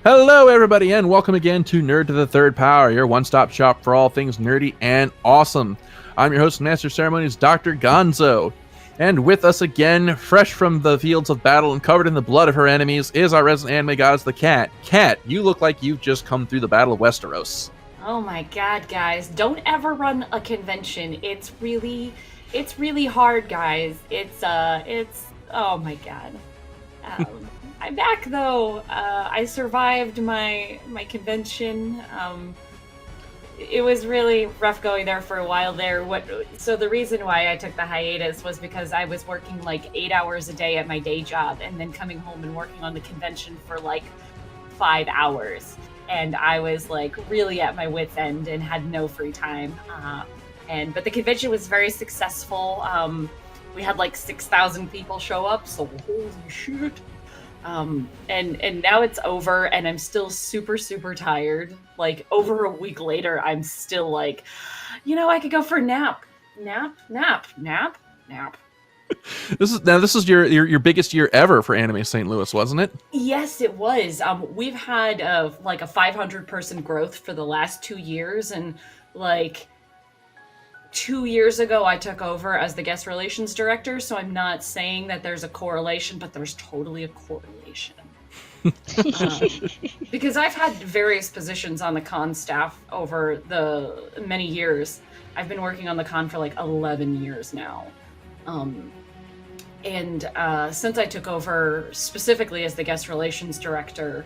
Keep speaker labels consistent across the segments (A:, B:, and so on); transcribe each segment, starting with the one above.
A: Hello, everybody, and welcome again to Nerd to the Third Power, your one-stop shop for all things nerdy and awesome. I'm your host and master of ceremonies, Dr. Gonzo. And with us again, fresh from the fields of battle and covered in the blood of her enemies, is our resident anime goddess, the Cat. Cat, you look like you've just come through the Battle of Westeros.
B: Oh my god, guys. Don't ever run a convention. It's really hard, guys. Oh my god. I'm back though. I survived my convention. It was really rough going there for a while there. So the reason why I took the hiatus was because I was working like 8 hours a day at my day job and then coming home and working on the convention for like 5 hours. And I was like really at my wit's end and had no free time. But the convention was very successful. We had like 6,000 people show up, so holy shit. And now it's over and I'm still super Tired. Like over a week later, I'm still like, I could go for a nap. Nap.
A: This is your biggest year ever for Anime St. Louis, wasn't it?
B: Yes, it was. We've had like a 500-person growth for the last 2 years, and like 2 years ago I took over as the guest relations director, so I'm not saying that there's a correlation, but there's totally a correlation. Because I've had various positions on the con staff over the many years. I've been working on the con for like 11 years now. Since I took over specifically as the guest relations director,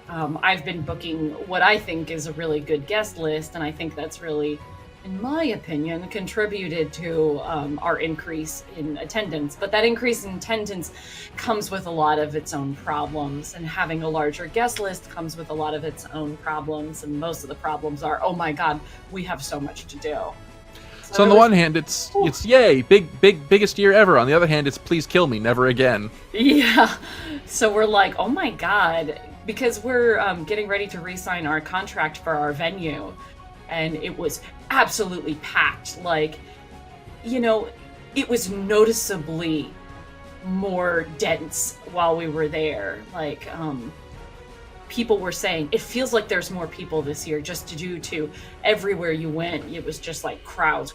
B: I've been booking what I think is a really good guest list, and I think that's really, in my opinion, contributed to our increase in attendance. But that increase in attendance comes with a lot of its own problems, and having a larger guest list comes with a lot of its own problems, and most of the problems are, oh my god, we have so much to do.
A: So on the one hand, it's yay, biggest year ever. On the other hand, it's please kill me, never again.
B: Yeah. So we're like, oh my god, because we're getting ready to re-sign our contract for our venue, and it was absolutely packed. Like, it was noticeably more dense while we were there. Like, people were saying it feels like there's more people this year just due to everywhere you went. It was just like crowds.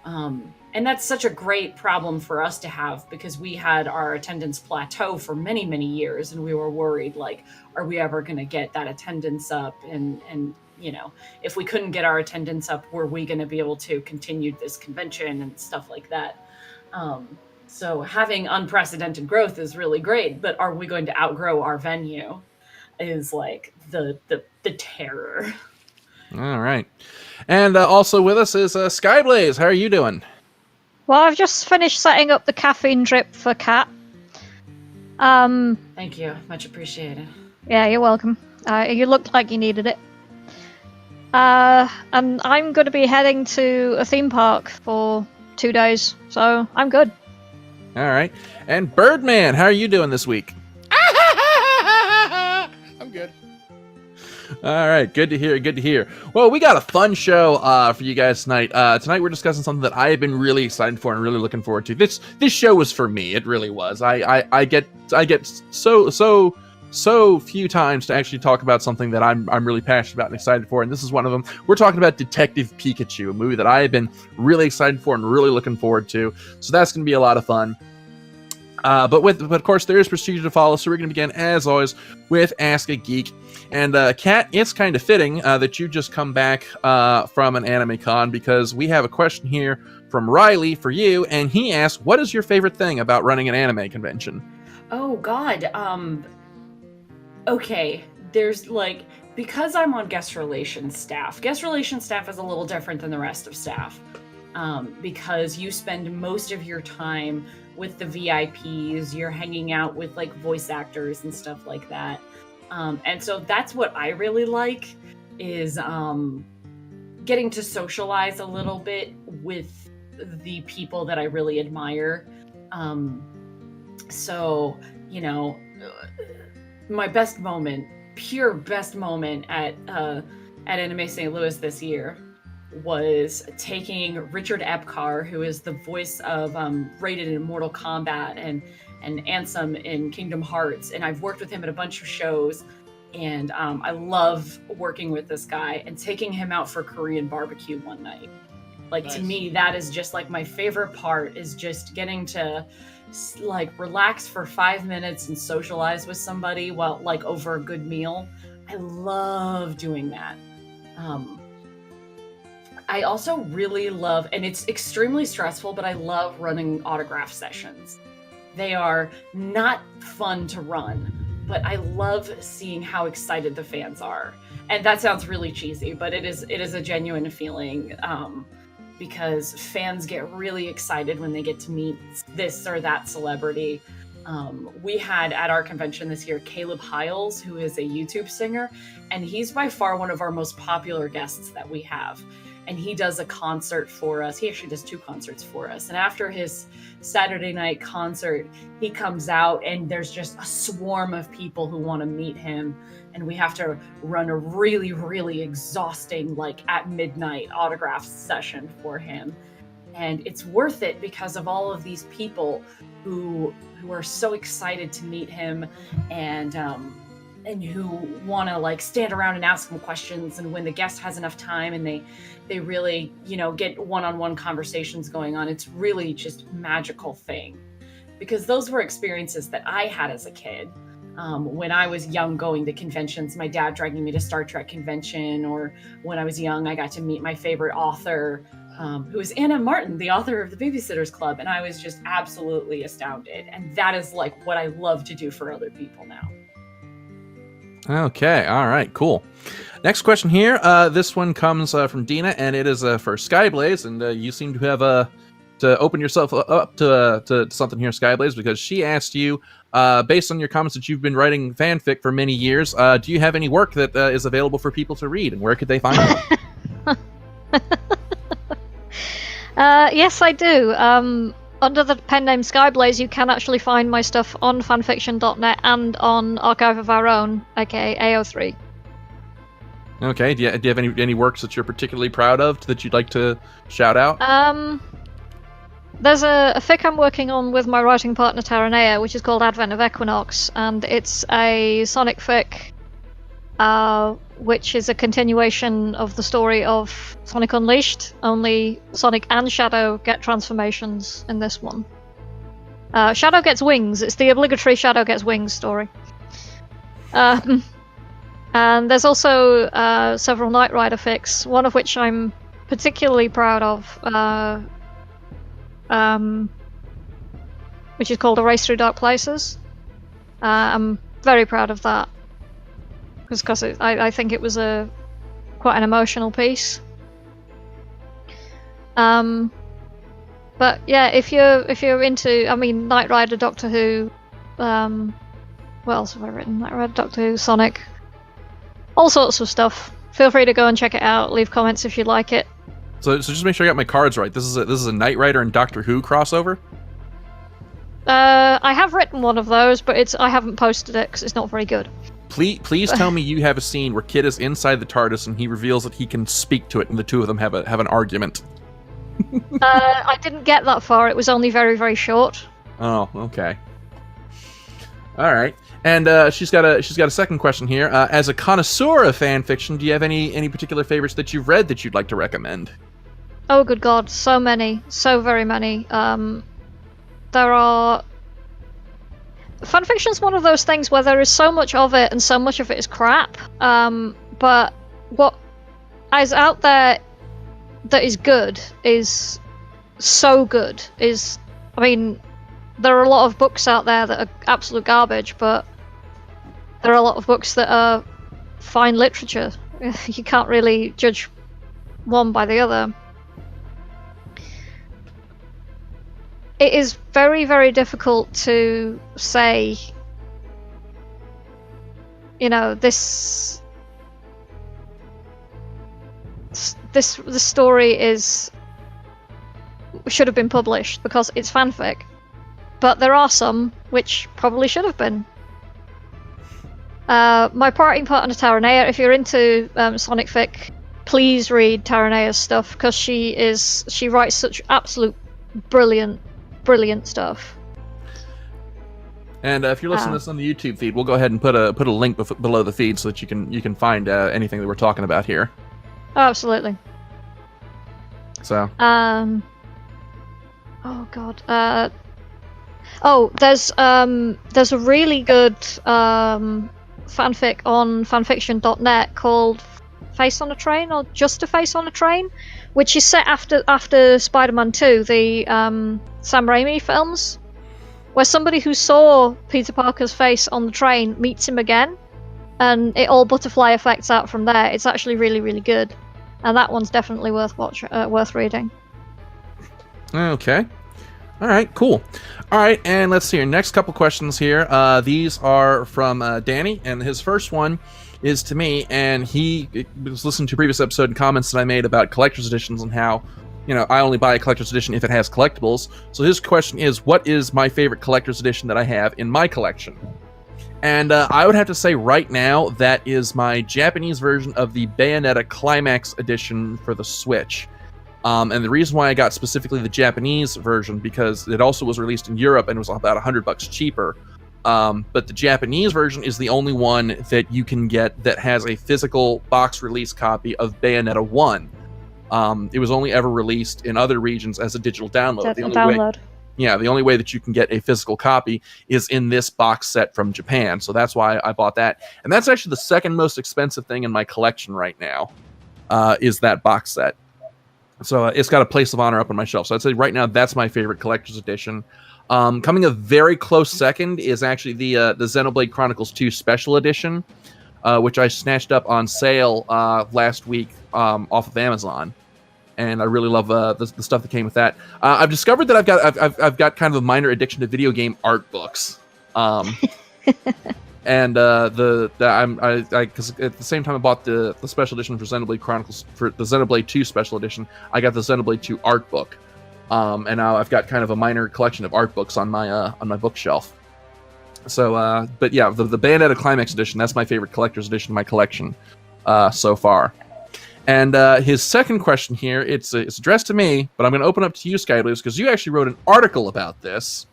B: And that's such a great problem for us to have, because we had our attendance plateau for many years, and we were worried, like, are we ever going to get that attendance up? And if we couldn't get our attendance up, were we going to be able to continue this convention and stuff like that? So having unprecedented growth is really great, but are we going to outgrow our venue is like the terror.
A: All right. And also with us is Skyblaze. How are you doing?
C: Well, I've just finished setting up the caffeine drip for Kat.
B: Thank you. Much appreciated.
C: Yeah, you're welcome. You looked like you needed it. And I'm going to be heading to a theme park for 2 days, so I'm good.
A: All right. And Birdman, how are you doing this week?
D: I'm good.
A: All right. Good to hear. Well, we got a fun show for you guys tonight. Tonight we're discussing something that I have been really excited for and really looking forward to. This show was for me. It really was. I get so few times to actually talk about something that I'm really passionate about and excited for, and this is one of them. We're talking about Detective Pikachu, a movie that I have been really excited for and really looking forward to. So that's going to be a lot of fun. But of course, there is procedure to follow, so we're going to begin, as always, with Ask a Geek. And Kat, it's kind of fitting that you just come back from an anime con, because we have a question here from Riley for you, and he asks, what is your favorite thing about running an anime convention?
B: Oh god, okay, there's like, because I'm on guest relations staff is a little different than the rest of staff, because you spend most of your time with the VIPs, you're hanging out with like voice actors and stuff like that. And so that's what I really like, is getting to socialize a little bit with the people that I really admire. So, my best moment, pure best moment at Anime St. Louis this year was taking Richard Epcar, who is the voice of Raiden in Mortal Kombat and Ansem in Kingdom Hearts, and I've worked with him at a bunch of shows. And I love working with this guy and taking him out for Korean barbecue one night. Like, nice. To me, that is just like my favorite part, is just getting to like relax for 5 minutes and socialize with somebody while like over a good meal. I love doing that. I also really love, and it's extremely stressful, but I love running autograph sessions. They are not fun to run, but I love seeing how excited the fans are. And that sounds really cheesy, but it is a genuine feeling, because fans get really excited when they get to meet this or that celebrity. We had at our convention this year, Caleb Hiles, who is a YouTube singer, and he's by far one of our most popular guests that we have. And he does a concert for us. He actually does 2 concerts for us. And after his Saturday night concert, he comes out and there's just a swarm of people who want to meet him. And we have to run a really, really exhausting, like at midnight autograph session for him. And it's worth it because of all of these people who are so excited to meet him, and who want to like stand around and ask him questions. And when the guest has enough time and they really, get one-on-one conversations going on, it's really just magical thing. Because those were experiences that I had as a kid. When I was young, going to conventions, my dad dragging me to Star Trek convention, or when I was young, I got to meet my favorite author, who is Anna Martin, the author of the Babysitters Club. And I was just absolutely astounded. And that is like what I love to do for other people now.
A: Okay, all right, cool. Next question here. This one comes from Dina, and it is for Skyblaze, and you seem to have to open yourself up to something here, Skyblaze, because she asked you, based on your comments that you've been writing fanfic for many years, do you have any work that is available for people to read, and where could they find it?
C: Yes, I do. Under the pen name Skyblaze, you can actually find my stuff on fanfiction.net and on Archive of Our Own, aka AO3.
A: Okay, do you have any works that you're particularly proud of that you'd like to shout out?
C: There's a fic I'm working on with my writing partner Taranea, which is called Advent of Equinox, and it's a Sonic fic, which is a continuation of the story of Sonic Unleashed, only Sonic and Shadow get transformations in this one. Shadow gets wings. It's the obligatory Shadow gets wings story. And there's also several Knight Rider fics, one of which I'm particularly proud of, which is called A Race Through Dark Places. I'm very proud of that, because I think it was quite an emotional piece. But yeah, if you're into, Knight Rider, Doctor Who, what else have I written? Knight Rider, Doctor Who, Sonic, all sorts of stuff. Feel free to go and check it out. Leave comments if you like it.
A: So just make sure I got my cards right. This is a Knight Rider and Doctor Who crossover.
C: I have written one of those, but I haven't posted it because it's not very good.
A: Please tell me you have a scene where Kid is inside the TARDIS and he reveals that he can speak to it, and the two of them have an argument.
C: I didn't get that far. It was only very, very short.
A: Oh, okay. All right. And she's got a second question here. As a connoisseur of fan fiction, do you have any particular favorites that you've read that you'd like to recommend?
C: Oh, good God, so many, so very many. There are. Fanfiction's one of those things where there is so much of it, and so much of it is crap. But what is out there that is good is so good. There are a lot of books out there that are absolute garbage, but there are a lot of books that are fine literature. You can't really judge one by the other. It is very, very difficult to say, this story should have been published because it's fanfic. But there are some which probably should have been. My parting partner Taranea, if you're into Sonic fic, please read Taranea's stuff, because she writes such absolute brilliant stuff.
A: And if you're listening to this on the YouTube feed, we'll go ahead and put a link below the feed so that you can find anything that we're talking about here.
C: Oh, absolutely.
A: So.
C: Oh god. There's a really good fanfic on fanfiction.net called Face on a Train, or Just a Face on a Train, which is set after Spider-Man 2, the Sam Raimi films, where somebody who saw Peter Parker's face on the train meets him again, and it all butterfly effects out from there. It's actually really, really good, and that one's definitely worth reading.
A: Okay. All right, cool. All right, and let's see your next couple questions here. These are from Danny, and his first one is to me, and he was listening to a previous episode and comments that I made about collector's editions and how, I only buy a collector's edition if it has collectibles. So his question is, what is my favorite collector's edition that I have in my collection? And I would have to say right now that is my Japanese version of the Bayonetta Climax edition for the Switch. And the reason why I got specifically the Japanese version, because it also was released in Europe and was about $100 cheaper. But the Japanese version is the only one that you can get that has a physical box release copy of Bayonetta 1. It was only ever released in other regions as a digital download. The only way that you can get a physical copy is in this box set from Japan. So that's why I bought that. And that's actually the second most expensive thing in my collection right now, is that box set. So it's got a place of honor up on my shelf. So I'd say right now that's my favorite collector's edition. Coming a very close second is actually the Xenoblade Chronicles 2 Special Edition, which I snatched up on sale last week off of Amazon, and I really love the stuff that came with that. I've discovered that I've got kind of a minor addiction to video game art books. And because at the same time I bought the special edition for Xenoblade Chronicles, for the Xenoblade 2 special edition, I got the Xenoblade 2 art book, and now I've got kind of a minor collection of art books on my bookshelf. So, but yeah, the Bayonetta Climax edition, that's my favorite collector's edition in my collection so far. And his second question here, it's addressed to me, but I'm going to open up to you, Skyblues, because you actually wrote an article about this.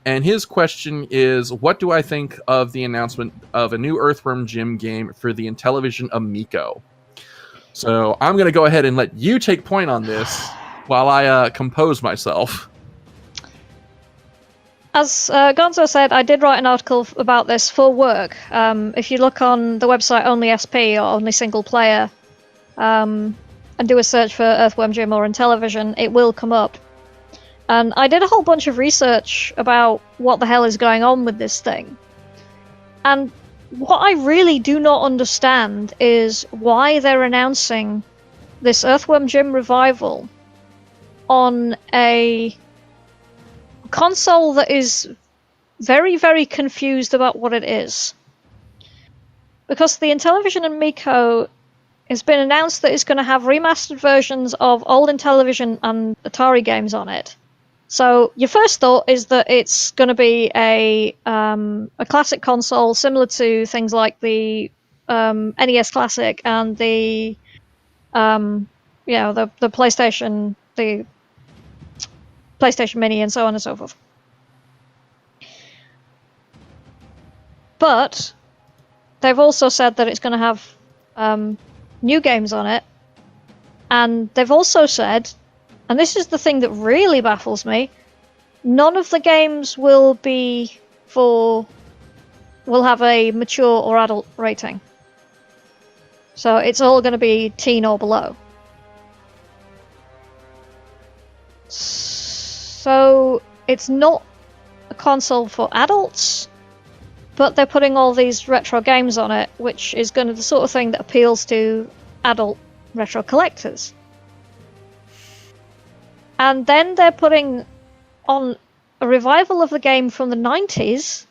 A: And his question is, what do I think of the announcement of a new Earthworm Jim game for the Intellivision Amico? So I'm going to go ahead and let you take point on this while I compose myself.
C: As Gonzo said, I did write an article about this for work. If you look on the website Only SP or Only Single Player, and do a search for Earthworm Jim or Intellivision, it will come up. And I did a whole bunch of research about what the hell is going on with this thing. And what I really do not understand is why they're announcing this Earthworm Jim revival on a console that is very, very confused about what it is. Because the Intellivision Amico has been announced that it's going to have remastered versions of old Intellivision and Atari games on it. So your first thought is that it's going to be a classic console similar to things like the NES Classic and the PlayStation, the PlayStation Mini, and so on and so forth. But they've also said that it's going to have new games on it, and they've also said, and this is the thing that really baffles me, none of the games will have a mature or adult rating. So it's all going to be teen or below. So it's not a console for adults, but they're putting all these retro games on it, which is going to be the sort of thing that appeals to adult retro collectors. And then they're putting on a revival of the game from the 90s,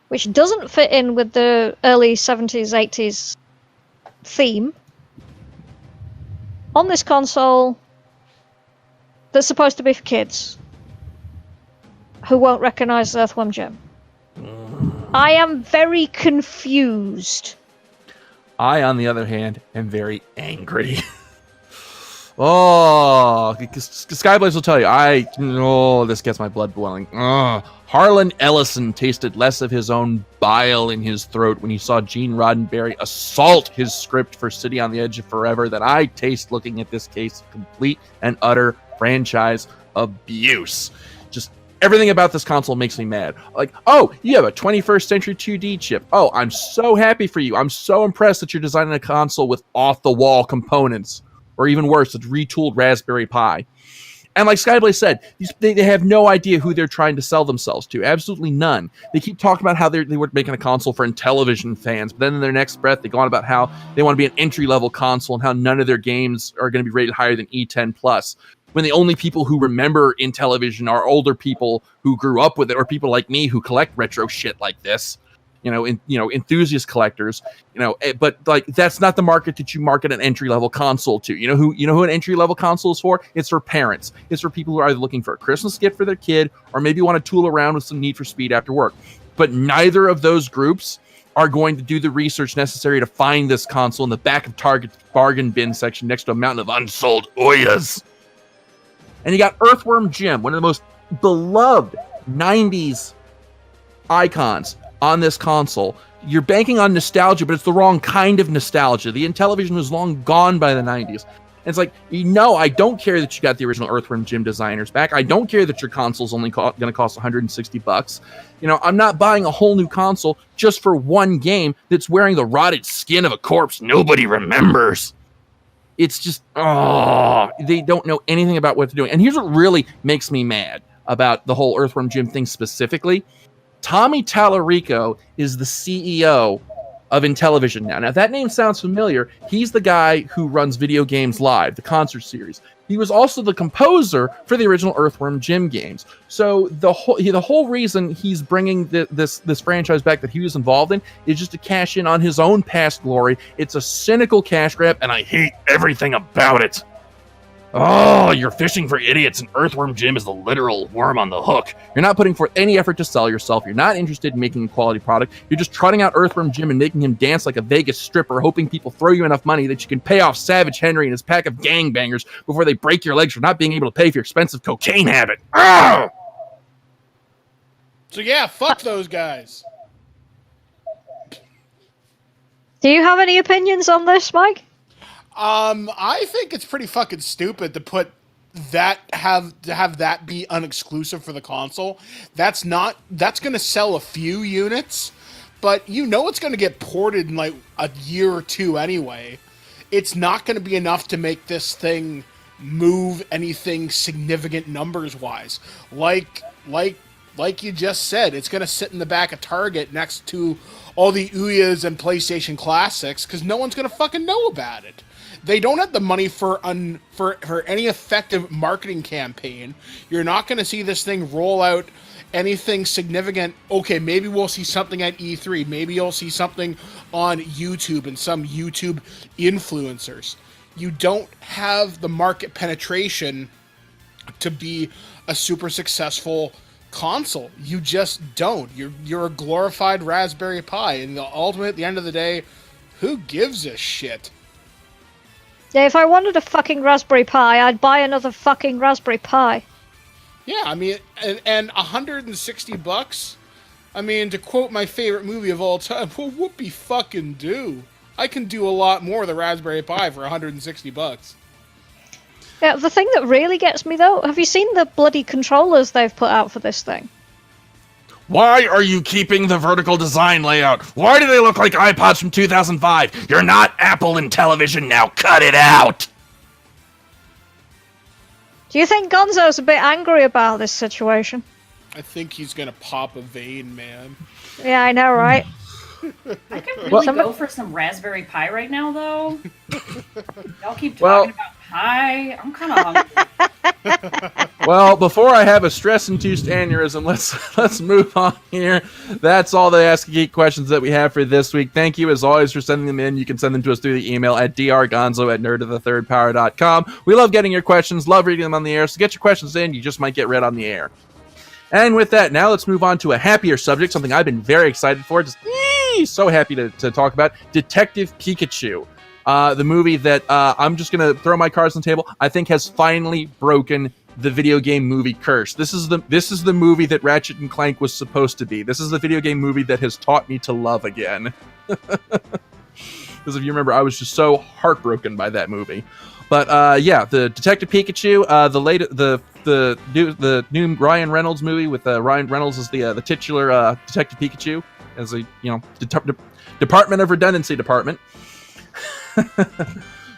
C: which doesn't fit in with the early 70s, 80s theme, on this console that's supposed to be for kids who won't recognize Earthworm Jim. I am very confused.
A: I, on the other hand, am very angry. Oh, Skyblaze will tell you, this gets my blood boiling. Harlan Ellison tasted less of his own bile in his throat when he saw Gene Roddenberry assault his script for City on the Edge of Forever than I taste looking at this case of complete and utter franchise abuse. Just everything about this console makes me mad. Like, oh, you have a 21st century 2D chip. Oh, I'm so happy for you. I'm so impressed that you're designing a console with off-the-wall components. Or even worse, a retooled Raspberry Pi. And like Skyblaze said, they have no idea who they're trying to sell themselves to. Absolutely none. They keep talking about how they were making a console for Intellivision fans, but then in their next breath, they go on about how they want to be an entry-level console and how none of their games are going to be rated higher than E10+. When the only people who remember Intellivision are older people who grew up with it, or people like me who collect retro shit like this. Enthusiast collectors, but like that's not the market that you market an entry-level console to. You know who an entry-level console is for? It's for parents. It's for people who are either looking for a Christmas gift for their kid or maybe want to tool around with some Need for Speed after work. But neither of those groups are going to do the research necessary to find this console in the back of Target's bargain bin section next to a mountain of unsold Oyas. And you got Earthworm Jim, one of the most beloved 90s icons on this console. You're banking on nostalgia, but it's the wrong kind of nostalgia. The Intellivision was long gone by the 90s. And it's like, I don't care that you got the original Earthworm Jim designers back. I don't care that your console's only going to cost $160. I'm not buying a whole new console just for one game that's wearing the rotted skin of a corpse nobody remembers. It's just, they don't know anything about what they're doing. And here's what really makes me mad about the whole Earthworm Jim thing specifically. Tommy Tallarico is the CEO of Intellivision now. Now, if that name sounds familiar, he's the guy who runs Video Games Live, the concert series. He was also the composer for the original Earthworm Jim games. So the whole reason he's bringing this franchise back that he was involved in is just to cash in on his own past glory. It's a cynical cash grab, and I hate everything about it. Oh, you're fishing for idiots, and Earthworm Jim is the literal worm on the hook. You're not putting forth any effort to sell yourself. You're not interested in making a quality product. You're just trotting out Earthworm Jim and making him dance like a Vegas stripper, hoping people throw you enough money that you can pay off Savage Henry and his pack of gangbangers before they break your legs for not being able to pay for your expensive cocaine habit. Oh!
D: So yeah, fuck those guys.
C: Do you have any opinions on this, Mike?
D: I think it's pretty fucking stupid to put that have that be unexclusive for the console. That's going to sell a few units, but it's going to get ported in like a year or two anyway. It's not going to be enough to make this thing move anything significant numbers wise. Like you just said, it's going to sit in the back of Target next to all the Ouyas and PlayStation Classics because no one's going to fucking know about it. They don't have the money for any effective marketing campaign. You're not going to see this thing roll out anything significant. Okay, maybe we'll see something at E3. Maybe you'll see something on YouTube and some YouTube influencers. You don't have the market penetration to be a super successful console. You just don't. You're a glorified Raspberry Pi, and ultimately, at the end of the day, who gives a shit?
C: Yeah, if I wanted a fucking Raspberry Pi, I'd buy another fucking Raspberry Pi.
D: Yeah, I mean, and $160? I mean, to quote my favorite movie of all time, well, whoopee fucking do. I can do a lot more with a Raspberry Pi for $160.
C: Yeah, the thing that really gets me, though, have you seen the bloody controllers they've put out for this thing?
A: Why are you keeping the vertical design layout? Why do they look like iPods from 2005? You're not Apple Intellivision now. Cut it out!
C: Do you think Gonzo's a bit angry about this situation?
D: I think he's gonna pop a vein, man.
C: Yeah, I know, right?
B: I could really go for some Raspberry Pi right now, though. Y'all keep talking about pie. I'm kind of hungry.
A: Well, before I have a stress-induced aneurysm, let's move on here. That's all the Ask a Geek questions that we have for this week. Thank you, as always, for sending them in. You can send them to us through the email at drgonzo@nerdofthethirdpower.com. We love getting your questions, love reading them on the air, so get your questions in. You just might get read on the air. And with that, now let's move on to a happier subject, something I've been very excited for. Just so happy to talk about. Detective Pikachu. The movie that I'm just going to throw my cards on the table, I think has finally broken the video game movie curse. This is the movie that Ratchet and Clank was supposed to be. This is the video game movie that has taught me to love again. Because if you remember, I was just so heartbroken by that movie. But yeah, the Detective Pikachu, the new Ryan Reynolds movie with Ryan Reynolds as the titular Detective Pikachu, as a Department of Redundancy department.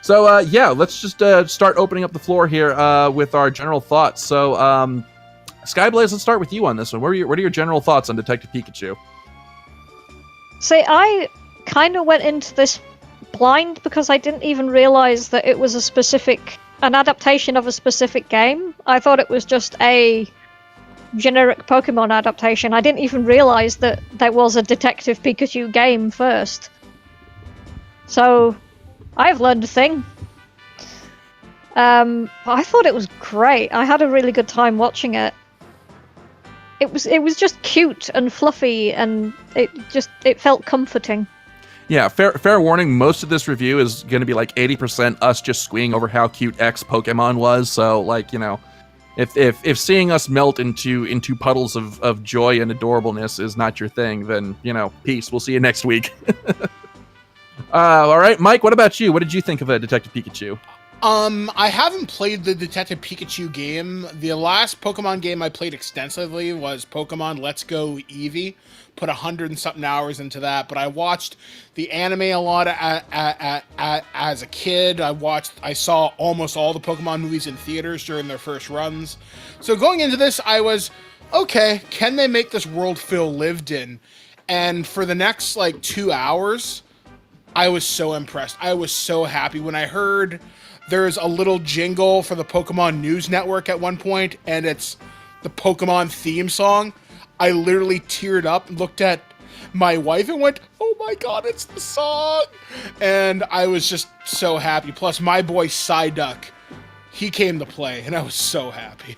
A: So yeah, let's just start opening up the floor here with our general thoughts. So Skyblaze, let's start with you on this one. What are your general thoughts on Detective Pikachu?
C: See, I kind of went into this blind because I didn't even realize that it was an adaptation of a specific game. I thought it was just a generic Pokemon adaptation. I didn't even realize that there was a Detective Pikachu game first. So, I've learned a thing. I thought it was great. I had a really good time watching it. It was just cute and fluffy, and it felt comforting. Yeah,
A: fair warning, most of this review is going to be like 80% us just squeeing over how cute X Pokemon was, so like, if seeing us melt into puddles of joy and adorableness is not your thing, then, peace. We'll see you next week. All right, Mike, what about you? What did you think of Detective Pikachu?
D: I haven't played the Detective Pikachu game. The last Pokemon game I played extensively was Pokemon Let's Go Eevee. Put 100 and something hours into that, but I watched the anime a lot as a kid. I saw almost all the Pokemon movies in theaters during their first runs. So going into this, I was, okay, can they make this world feel lived in? And for the next 2 hours, I was so impressed. I was so happy when I heard there's a little jingle for the Pokemon News Network at one point, and it's the Pokemon theme song. I literally teared up and looked at my wife and went, oh my god, it's the song! And I was just so happy. Plus, my boy Psyduck, he came to play, and I was so happy.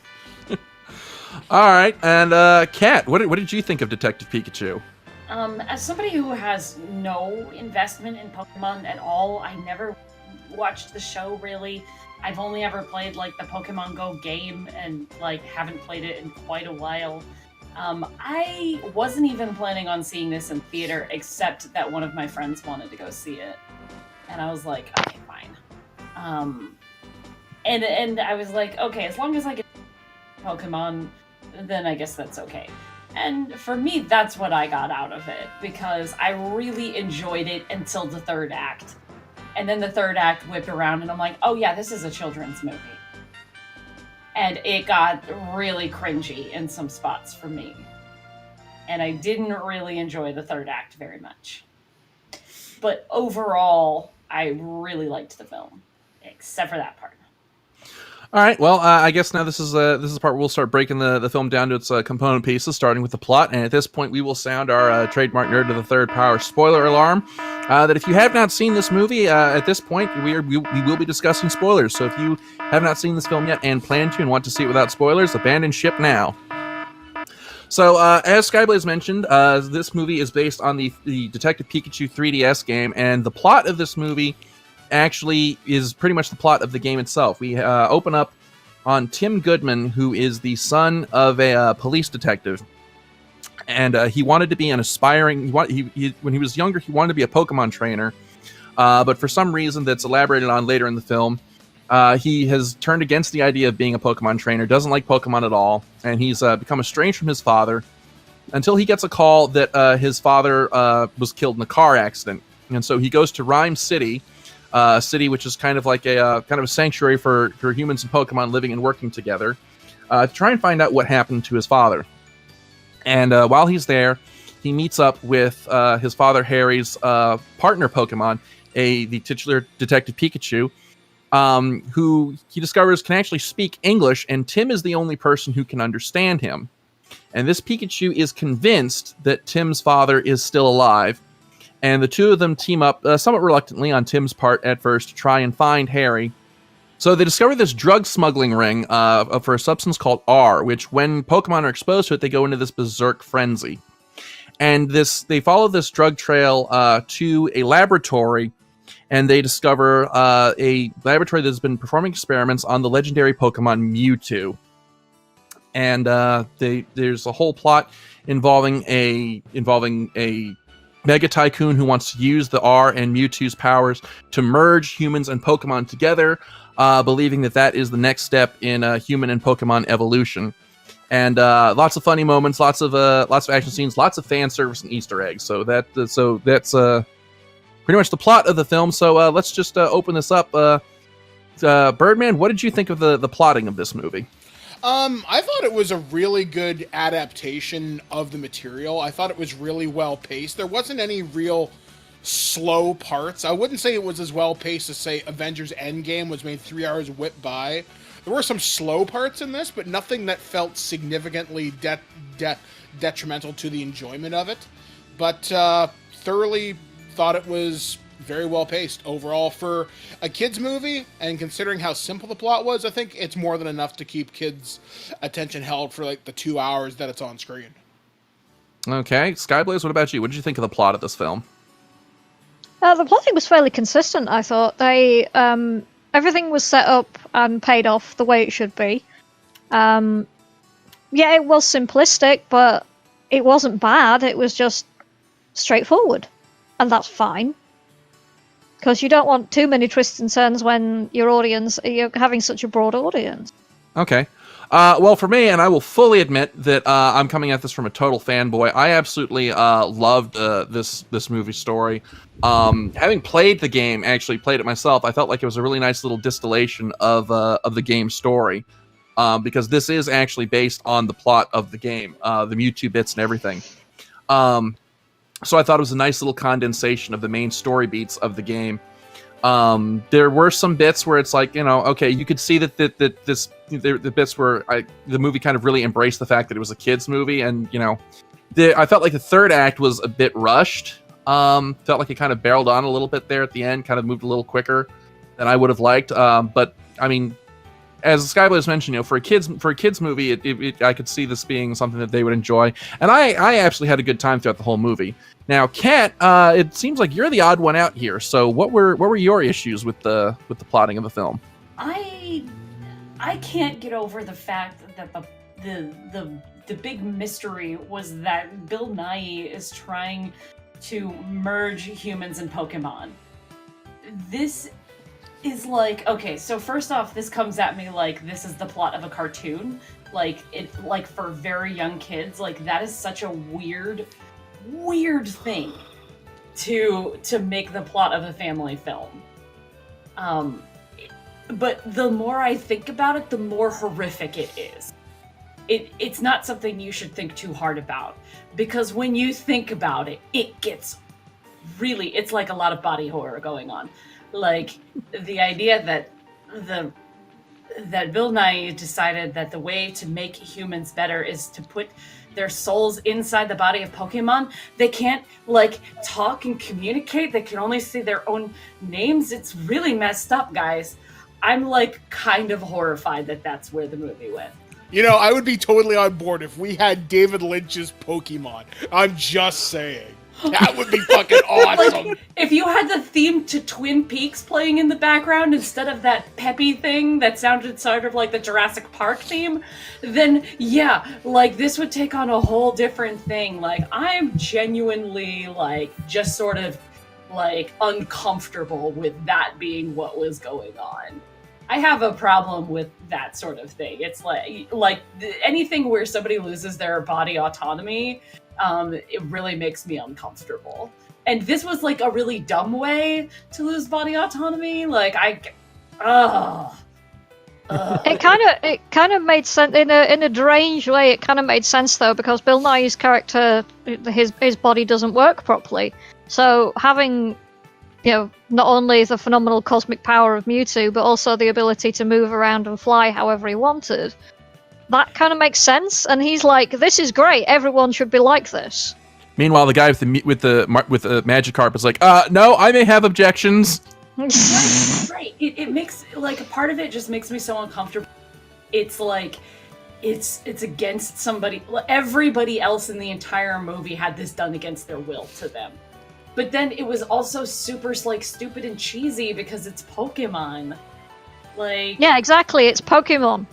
A: All right, and Kat, what did you think of Detective Pikachu?
B: As somebody who has no investment in Pokemon at all, I never watched the show, really. I've only ever played, the Pokemon Go game, and, haven't played it in quite a while. I wasn't even planning on seeing this in theater, except that one of my friends wanted to go see it. And I was like, okay, fine. And I was like, okay, as long as I get Pokemon, then I guess that's okay. And for me, that's what I got out of it, because I really enjoyed it until the third act. And then the third act whipped around, and I'm like, oh yeah, this is a children's movie. And it got really cringy in some spots for me. And I didn't really enjoy the third act very much. But overall, I really liked the film, except for that part.
A: All right, well, I guess now this is the part where we'll start breaking the film down to its component pieces, starting with the plot. And at this point, we will sound our trademark Nerd to the Third Power spoiler alarm. That if you have not seen this movie, at this point, we will be discussing spoilers. So if you have not seen this film yet and plan to and want to see it without spoilers, abandon ship now. So, as Skyblaze mentioned, this movie is based on the Detective Pikachu 3DS game, and the plot of this movie actually is pretty much the plot of the game itself. We open up on Tim Goodman, who is the son of a police detective, and he wanted to be an aspiring. When he was younger, he wanted to be a Pokemon trainer, but for some reason that's elaborated on later in the film, he has turned against the idea of being a Pokemon trainer. Doesn't like Pokemon at all, and he's become estranged from his father until he gets a call that his father was killed in a car accident, and so he goes to Rhyme City. City, which is kind of like a sanctuary for humans and Pokemon living and working together, to try and find out what happened to his father. And while he's there, he meets up with his father Harry's partner Pokemon, the titular Detective Pikachu, who he discovers can actually speak English, and Tim is the only person who can understand him. And this Pikachu is convinced that Tim's father is still alive. And the two of them team up, somewhat reluctantly on Tim's part at first, to try and find Harry. So they discover this drug smuggling ring for a substance called R, which when Pokemon are exposed to it, they go into this berserk frenzy. And they follow this drug trail to a laboratory, and they discover a laboratory that's been performing experiments on the legendary Pokemon Mewtwo. and there's a whole plot involving a mega tycoon who wants to use the R and Mewtwo's powers to merge humans and Pokemon together, believing that is the next step in human and Pokemon evolution. And lots of funny moments, lots of action scenes, lots of fan service and Easter eggs. So that's pretty much the plot of the film. So let's just open this up. Birdman, what did you think of the plotting of this movie?
D: I thought it was a really good adaptation of the material. I thought it was really well paced. There wasn't any real slow parts. I wouldn't say it was as well paced as, say, Avengers Endgame was made 3 hours whipped by. There were some slow parts in this, but nothing that felt significantly detrimental to the enjoyment of it. But thoroughly thought it was very well paced overall for a kids movie, and considering how simple the plot was, I think it's more than enough to keep kids' attention held for like the 2 hours that it's on screen.
A: Okay, Skyblaze, what about you? What did you think of the plot of this film?
C: The plotting was fairly consistent, I thought. They everything was set up and paid off the way it should be. Yeah, it was simplistic, but it wasn't bad. It was just straightforward, and that's fine. Because you don't want too many twists and turns when you're having such a broad audience. Okay.
A: Well, for me, and I will fully admit that I'm coming at this from a total fanboy, I absolutely loved this movie story. Having played the game, actually played it myself, I felt like it was a really nice little distillation of the game story. Because this is actually based on the plot of the game, the Mewtwo bits and everything. So I thought it was a nice little condensation of the main story beats of the game. There were some bits where it's like, okay, you could see that the bits where the movie kind of really embraced the fact that it was a kids movie, and I felt like the third act was a bit rushed. Felt like it kind of barreled on a little bit there at the end, kind of moved a little quicker than I would have liked. But I mean, as Skyblaze mentioned, for a kids movie, I could see this being something that they would enjoy, and I actually had a good time throughout the whole movie. Now, Kat, it seems like you're the odd one out here. So, what were your issues with the plotting of the film?
B: I can't get over the fact that the big mystery was that Bill Nye is trying to merge humans and Pokemon. This is like, okay, so first off, this comes at me like this is the plot of a cartoon. Like for very young kids, like that is such a weird thing to make the plot of a family film. But the more I think about it, the more horrific it is. It's not something you should think too hard about, because when you think about it, it gets really, it's like a lot of body horror going on. Like the idea that Bill Nye decided that the way to make humans better is to put their souls inside the body of Pokemon. They can't like talk and communicate. They can only say their own names. It's really messed up, guys. I'm like kind of horrified that that's where the movie went.
D: I would be totally on board if we had David Lynch's Pokemon. I'm just saying. That would be fucking awesome.
B: Like, if you had the theme to Twin Peaks playing in the background instead of that peppy thing that sounded sort of like the Jurassic Park theme, then yeah, like this would take on a whole different thing. Like I'm genuinely like just sort of like uncomfortable with that being what was going on. I have a problem with that sort of thing. It's like anything where somebody loses their body autonomy, it really makes me uncomfortable. And this was like a really dumb way to lose body autonomy. Like
C: It kind of made sense in a deranged way. It kind of made sense though, because Bill Nye's character, his body doesn't work properly. So having not only the phenomenal cosmic power of Mewtwo, but also the ability to move around and fly however he wanted, that kind of makes sense. And he's like, "This is great. Everyone should be like this."
A: Meanwhile, the guy with the Magikarp is like, "No, I may have objections."
B: Right. It makes like a part of it just makes me so uncomfortable. It's like it's against somebody. Everybody else in the entire movie had this done against their will to them. But then it was also super like stupid and cheesy because it's Pokemon. Like
C: yeah, exactly. It's Pokemon.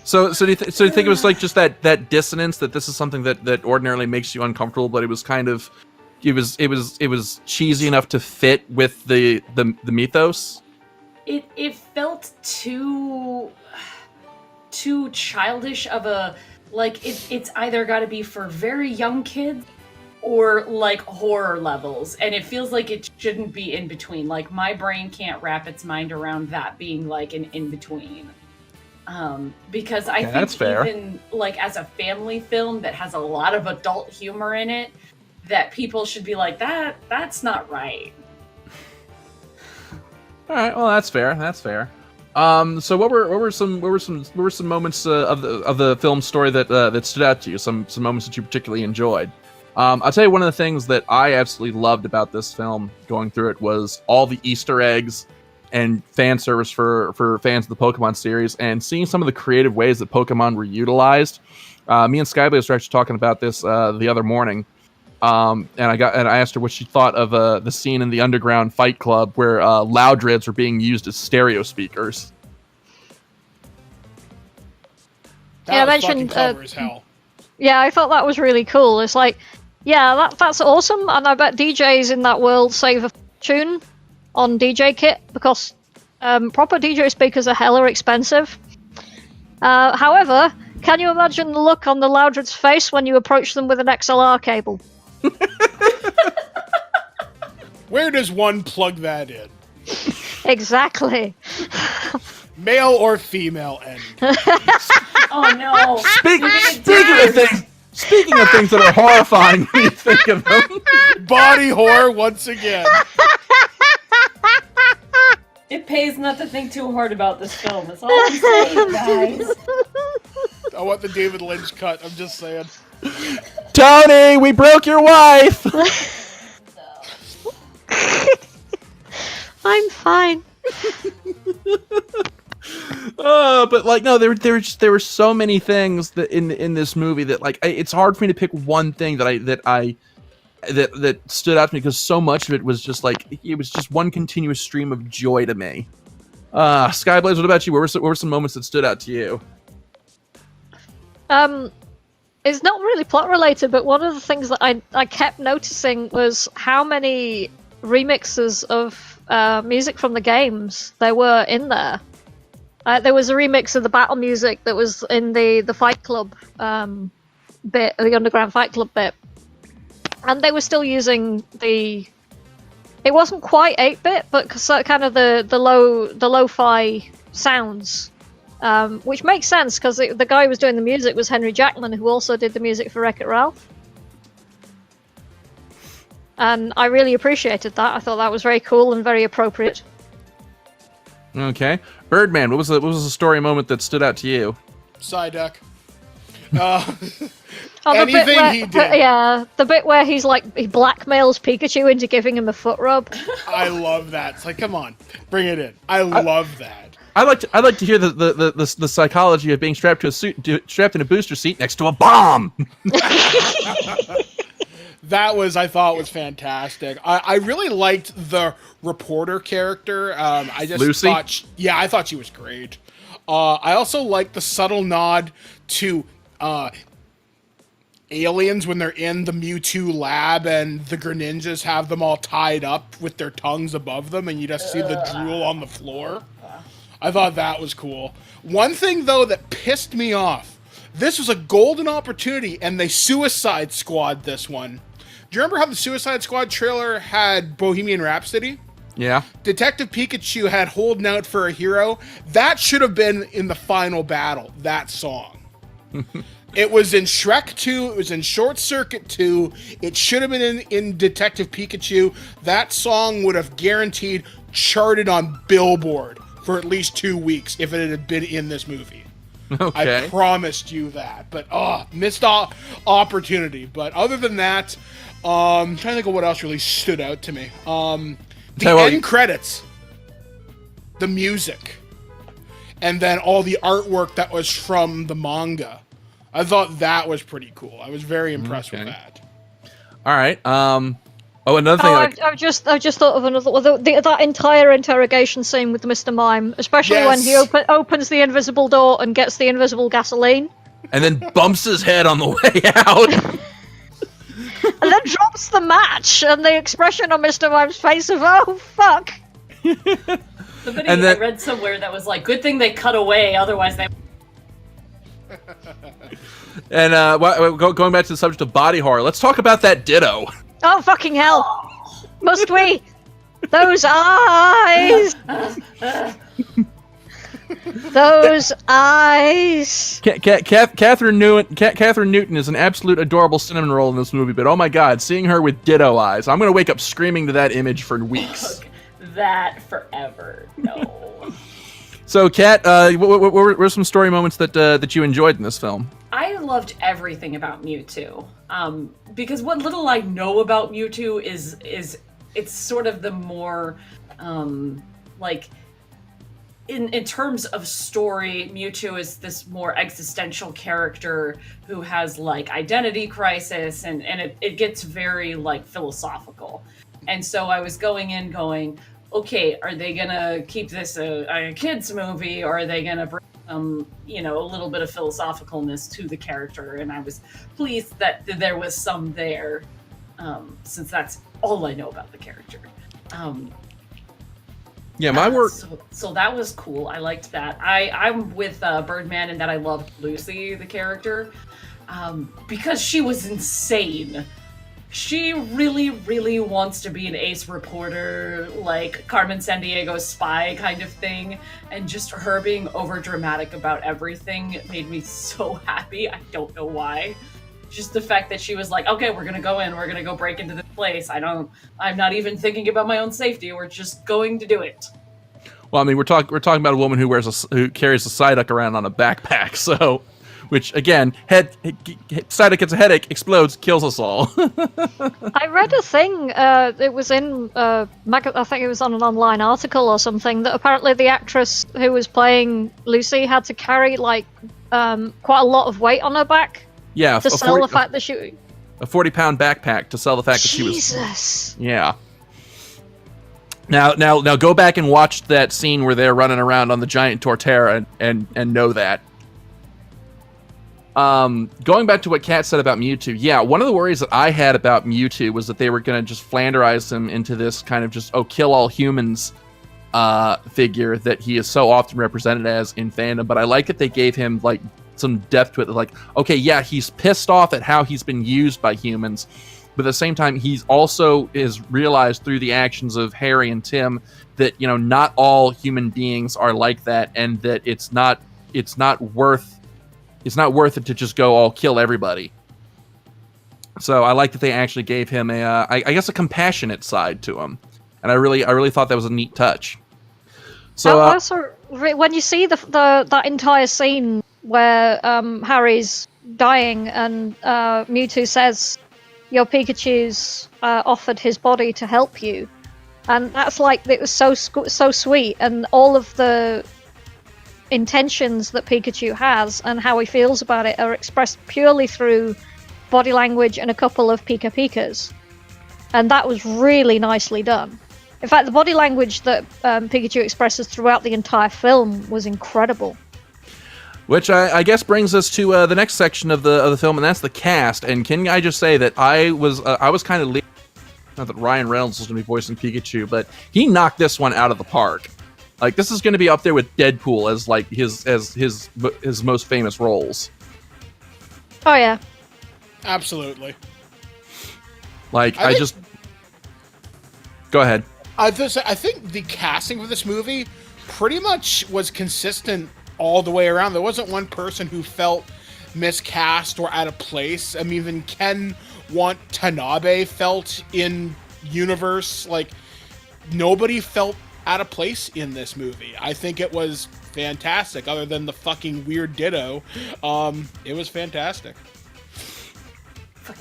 A: So do you think it was like just that dissonance, that this is something that ordinarily makes you uncomfortable, but it was kind of, it was cheesy enough to fit with the mythos?
B: It felt too childish of a, like, it's either got to be for very young kids or like horror levels, and it feels like it shouldn't be in between. Like, my brain can't wrap its mind around that being like an in between. Because I think
A: that's fair.
B: Even like as a family film that has a lot of adult humor in it, that people should be like, that's not right.
A: All right, well, that's fair. That's fair. So what were some moments of the film story that stood out to you? Some moments that you particularly enjoyed. I'll tell you, one of the things that I absolutely loved about this film, going through it, was all the Easter eggs and fan service for fans of the Pokemon series, and seeing some of the creative ways that Pokemon were utilized. Me and Skyblaze were actually talking about this the other morning. And I asked her what she thought of the scene in the underground fight club where Loudreds were being used as stereo speakers.
D: That
C: I
D: was fucking
C: mentioned
D: clever as hell.
C: Yeah, I thought that was really cool. It's like, yeah, that's awesome, and I bet DJs in that world save a tune on DJ kit, because proper DJ speakers are hella expensive. However, can you imagine the look on the Loudred's face when you approach them with an XLR cable?
D: Where does one plug that in?
C: Exactly.
D: Male or female end?
B: Oh no!
A: Speaking of things that are horrifying when you think of them.
D: Body horror once again.
B: It pays not to think too hard about this film. That's all I'm saying, guys.
D: I want the David Lynch cut. I'm just saying.
A: Tony, we broke your wife.
C: I'm fine.
A: But like, no, there were so many things that in this movie that, like, it's hard for me to pick one thing that stood out to me, because so much of it was just like, it was just one continuous stream of joy to me. Skyblaze, what about you? What were some moments that stood out to you?
C: It's not really plot related, but one of the things that I kept noticing was how many remixes of music from the games there were in there. There was a remix of the battle music that was in the Fight Club bit, the Underground Fight Club bit. And they were still using it wasn't quite 8-bit, but kind of the lo-fi sounds, which makes sense, because the guy who was doing the music was Henry Jackman, who also did the music for Wreck-It Ralph. And I really appreciated that. I thought that was very cool and very appropriate.
A: Okay, Birdman, what was the story moment that stood out to you?
D: Psyduck.
C: Anything
D: he did.
C: Yeah, the bit where he blackmails Pikachu into giving him a foot rub.
D: I love that. It's like, come on, bring it in. I love that.
A: I'd like to hear the psychology of being strapped in a booster seat next to a bomb.
D: That I thought was fantastic. I really liked the reporter character. I just
A: Lucy?
D: I thought she was great. I also liked the subtle nod to aliens when they're in the Mewtwo lab and the Greninjas have them all tied up with their tongues above them, and you just see the drool on the floor. I thought that was cool. One thing, though, that pissed me off, this was a golden opportunity, and they Suicide Squad this one. Do you remember how the Suicide Squad trailer had Bohemian Rhapsody?
A: Yeah.
D: Detective Pikachu had Holding Out for a Hero. That should have been in the final battle, that song. It was in Shrek 2. It was in Short Circuit 2. It should have been in Detective Pikachu. That song would have guaranteed charted on Billboard for at least 2 weeks if it had been in this movie.
A: Okay.
D: I promised you that. But, missed opportunity. But other than that, I'm trying to think of what else really stood out to me. The end credits, the music, and then all the artwork that was from the manga. I thought that was pretty cool. I was very impressed with that.
A: All right. Oh, another thing.
C: I've just thought of another. Well, that entire interrogation scene with Mr. Mime, especially when he opens the invisible door and gets the invisible gasoline,
A: and then bumps his head on the way out.
C: and then drops the match, and the expression on Mr. Mime's face of "Oh fuck."
B: I read somewhere that was like, "Good thing they cut away, otherwise they."
A: And going back to the subject of body horror, let's talk about that Ditto.
C: Oh fucking hell! Must we? Those eyes! Those eyes!
A: Catherine Newton is an absolute adorable cinnamon roll in this movie, but oh my god, seeing her with Ditto eyes, I'm gonna wake up screaming to that image for weeks.
B: That forever, no.
A: So, Kat, what were some story moments that you enjoyed in this film?
B: I loved everything about Mewtwo, because what little I know about Mewtwo is it's sort of the more, like, in terms of story, Mewtwo is this more existential character who has, like, identity crisis, and it gets very, like, philosophical. And so I was going, okay, are they gonna keep this a kid's movie, or are they gonna bring a little bit of philosophicalness to the character? And I was pleased that there was some there, since that's all I know about the character.
A: Yeah, my work.
B: So that was cool. I liked that. I'm with Birdman in that I loved Lucy, the character, because she was insane. She really, really wants to be an ace reporter, like Carmen Sandiego spy kind of thing, and just her being over dramatic about everything made me so happy. I don't know why. Just the fact that she was like, okay, we're gonna go in, we're gonna go break into this place. I'm not even thinking about my own safety. We're just going to do it.
A: Well, I mean, we're talking about a woman who carries a Psyduck around on a backpack, so. Which, again, Psyduck gets a headache, explodes, kills us all.
C: I read a thing, it was in, I think it was on an online article or something, that apparently the actress who was playing Lucy had to carry, like, quite a lot of weight on her back.
A: Yeah.
C: To sell the fact that she...
A: A 40-pound backpack to sell the fact that she was...
C: Jesus!
A: Yeah. Now go back and watch that scene where they're running around on the giant Torterra and know that. Going back to what Kat said about Mewtwo, yeah, one of the worries that I had about Mewtwo was that they were going to just Flanderize him into this kind of just, kill all humans figure that he is so often represented as in fandom, but I like that they gave him, like, some depth to it. Like, okay, yeah, he's pissed off at how he's been used by humans, but at the same time, he's also is realized through the actions of Harry and Tim that, not all human beings are like that, and that it's not worth it to just go all kill everybody. So I like that they actually gave him I guess a compassionate side to him, and I really thought that was a neat touch. So
C: also, when you see that entire scene where Harry's dying and Mewtwo says, "Your Pikachu's offered his body to help you," and that's like, it was so sweet, and all of the intentions that Pikachu has and how he feels about it are expressed purely through body language and a couple of Pika Pikas, and that was really nicely done. In fact, the body language that Pikachu expresses throughout the entire film was incredible.
A: Which I guess brings us to the next section of the film, and that's the cast. And can I just say that I was kind of not that Ryan Reynolds was going to be voicing Pikachu, but he knocked this one out of the park. Like, this is going to be up there with Deadpool as, like, his most famous roles.
C: Oh yeah,
D: absolutely.
A: Like, go ahead.
D: I think the casting for this movie pretty much was consistent all the way around. There wasn't one person who felt miscast or out of place. I mean, even Ken Watanabe felt in universe. Like, nobody felt out of place in this movie. I think it was fantastic, other than the fucking weird Ditto. It was fantastic.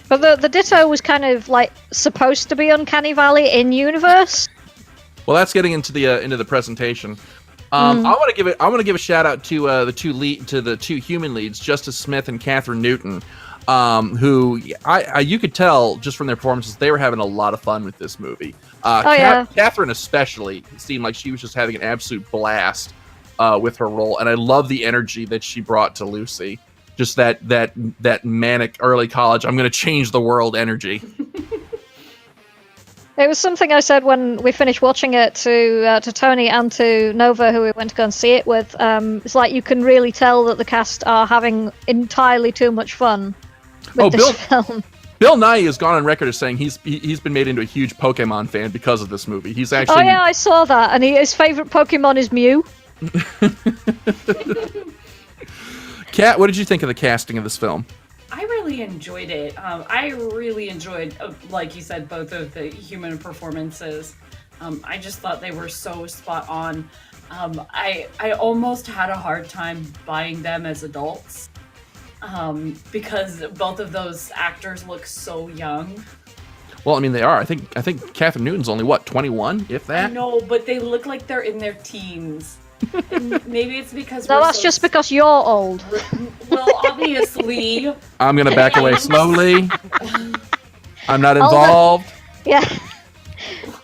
C: But the Ditto was kind of, like, supposed to be Uncanny Valley in universe.
A: Well, that's getting into the presentation. I want to give a shout out to the two human leads, Justice Smith and Catherine Newton. who you could tell just from their performances they were having a lot of fun with this movie. Catherine especially seemed like she was just having an absolute blast with her role, and I love the energy that she brought to Lucy. Just that manic early college, I'm going to change the world energy.
C: It was something I said when we finished watching it to Tony and to Nova, who we went to go and see it with. It's like you can really tell that the cast are having entirely too much fun with this film.
A: Bill Nye has gone on record as saying he's been made into a huge Pokemon fan because of this movie. He's actually...
C: Oh yeah, I saw that, and his favorite Pokemon is Mew.
A: Kat, what did you think of the casting of this film?
B: I really enjoyed it. I really enjoyed, like you said, both of the human performances. I just thought they were so spot on. I almost had a hard time buying them as adults because both of those actors look so young.
A: Well, I mean, they are. I think Catherine Newton's only, 21, if that?
B: I know, but they look like they're in their teens. And maybe it's because
C: that's just because you're old.
B: Well, obviously.
A: I'm gonna back away slowly. I'm not involved.
C: Yeah,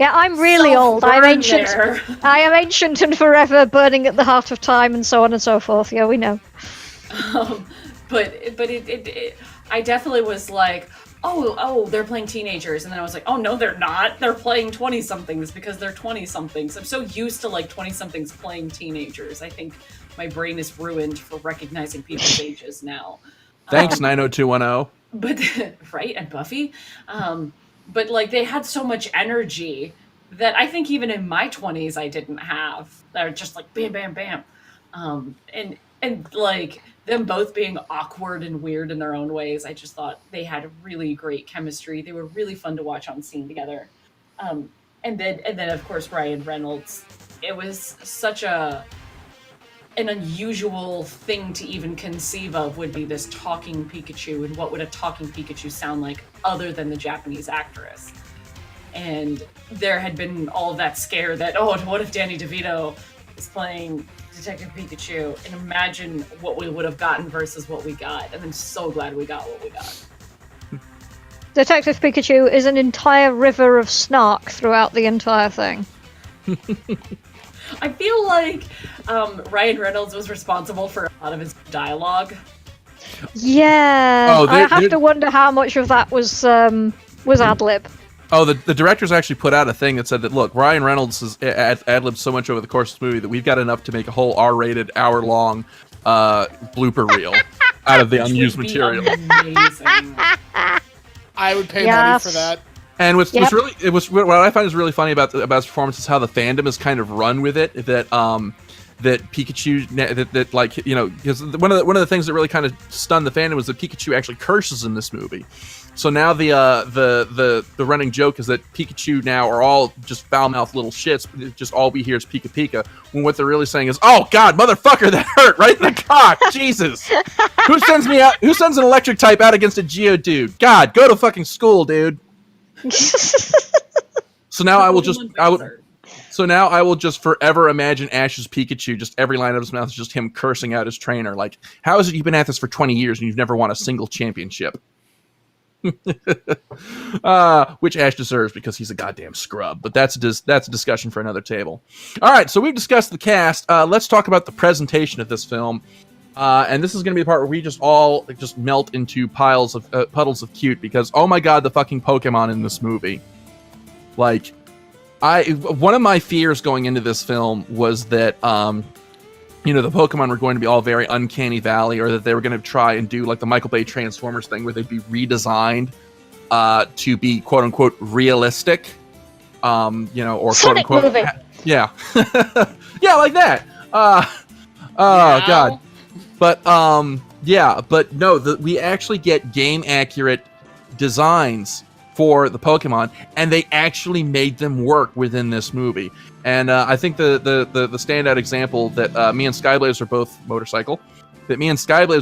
C: I'm really old. I'm ancient. I am ancient and forever, burning at the heart of time, and so on and so forth. Yeah, we know.
B: But I definitely was like, oh, they're playing teenagers. And then I was like, oh, no, they're not. They're playing 20-somethings because they're 20-somethings. I'm so used to, 20-somethings playing teenagers. I think my brain is ruined for recognizing people's ages now.
A: Thanks, 90210.
B: But, right, and Buffy. But, they had so much energy that I think even in my 20s I didn't have. They're just bam, bam, bam. And them both being awkward and weird in their own ways, I just thought they had really great chemistry. They were really fun to watch on scene together. And then of course Ryan Reynolds. It was such an unusual thing to even conceive of, would be this talking Pikachu, and what would a talking Pikachu sound like other than the Japanese actress. And there had been all of that scare that, what if Danny DeVito is playing Detective Pikachu, and imagine what we would have gotten versus what we got. And I'm so glad we got what we got.
C: Detective Pikachu is an entire river of snark throughout the entire thing.
B: I feel like Ryan Reynolds was responsible for a lot of his dialogue.
C: Yeah, I have to wonder how much of that was ad-lib.
A: Oh, the directors actually put out a thing that said that, look, Ryan Reynolds has ad-libbed so much over the course of this movie that we've got enough to make a whole R-rated, hour-long blooper reel out of the unused material.
B: Amazing.
D: I would pay money for that.
A: And what I find is really funny about his performance is how the fandom is kind of run with it. That Pikachu, because one of the things that really kind of stunned the fandom was that Pikachu actually curses in this movie. So now the running joke is that Pikachu now are all just foul-mouthed little shits. Just all we hear is Pika Pika. When what they're really saying is, "Oh God, motherfucker, that hurt right in the cock, Jesus! Who sends me out? Who sends an electric type out against a Geodude? God, go to fucking school, dude." So now I will just forever imagine Ash's Pikachu. Just every line of his mouth is just him cursing out his trainer. Like, how is it you've been at this for 20 years and you've never won a single championship? Which Ash deserves because he's a goddamn scrub. But that's a discussion for another table. All right, so we've discussed the cast. Let's talk about the presentation of this film. And this is going to be the part where we just all melt into puddles of cute because, oh my God, the fucking Pokemon in this movie. Like, one of my fears going into this film was that, the Pokemon were going to be all very Uncanny Valley, or that they were going to try and do like the Michael Bay Transformers thing where they'd be redesigned to be quote unquote realistic, or
C: Sonic
A: quote unquote,
C: movie.
A: yeah, yeah, like that. God, but but no, we actually get game accurate designs for the Pokemon, and they actually made them work within this movie. And I think the standout example that me and Skyblaze